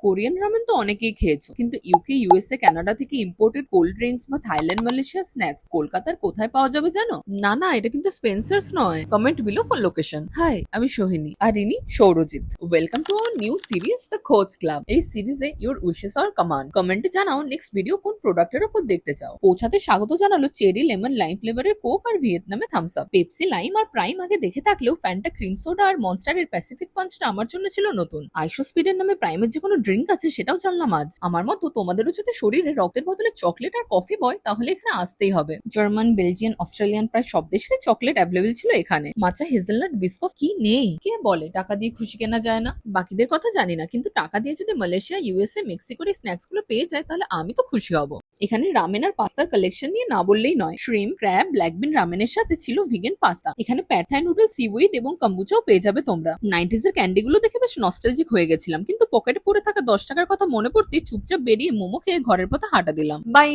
Korean ramen তো অনেকেই খেয়েছো, কিন্তু ইউকে, ইউএসএ, কানাডা থেকে ইম্পোর্টেড কোল্ড ড্রিঙ্কস বা থাইল্যান্ড, মালয়েশিয়া স্ন্যাক্স কলকাতার কোথায় পাওয়া যাবে জানো? না না, এটা কিন্তু স্পেন্সার্স নয়। Comment below for location. Hi, আমি সোহিনী আর ইনি Sourajit. Welcome to our new series the Khonj club. এই সিরিজে ইউর উইশেস আর কমান্ড। কমেন্টে জানাও নেক্সট ভিডিও কোন প্রোডাক্টের উপর দেখতে চাও। পৌঁছাতে স্বাগত জানালো চেরি লেমন লাইম ফ্লেভারের কোক আর ভিয়েতনামে থামস আপ। পেপসি লাইম আর প্রাইম আগে দেখে থাকলেও ফ্যান্টা ক্রিম সোডা আর মনস্টারের প্যাসিফিক পাঞ্চটা আমার জন্য ছিল নতুন। আইশো স্পিডের নামে প্রাইমের যে কোনো ড্রিঙ্ক আছে সেটাও জানলাম আজ। আমার মতো তোমাদেরও যদি শরীরে রক্তের বদলে চকলেট আর কফি বয় তাহলে এখানে আসতেই হবে। জার্মান, বেলজিয়ান, অস্ট্রেলিয়ান প্রায় সব দেশেরই চকলেট অ্যাভেলেবেল ছিল এখানে। মাচা, হেজেলনাট, বিস্কফ কি নেই? কে বলে টাকা দিয়ে খুশি কেনা যায় না? বাকিদের কথা জানি না, কিন্তু টাকা দিয়ে যদি মালয়েশিয়া, ইউএসএ, মেক্সিকোর এই স্ন্যাক্স গুলো পেয়ে যায় তাহলে আমি তো খুশি হব। এখানে রামেন আর পাস্তার কালেকশন নিয়ে না বললেই নয়। শ্রিম, ক্র্যাব, ব্ল্যাক বিন রামেনের সাথে ছিল ভিগান পাস্তা। এখানে প্যাথাই নুডল, সিউইড এবং কম্বুচাও পেয়ে যাবে তোমরা। 90s এর ক্যান্ডি গুলো দেখে বেশ নস্টালজিক হয়ে গেছিলাম, কিন্তু পকেটে পড়ে থাকা 10 টাকার কথা মনে পড়তে চুপচাপ বেরিয়ে মোমো খেয়ে ঘরের পথে হাঁটা দিলাম। বাই।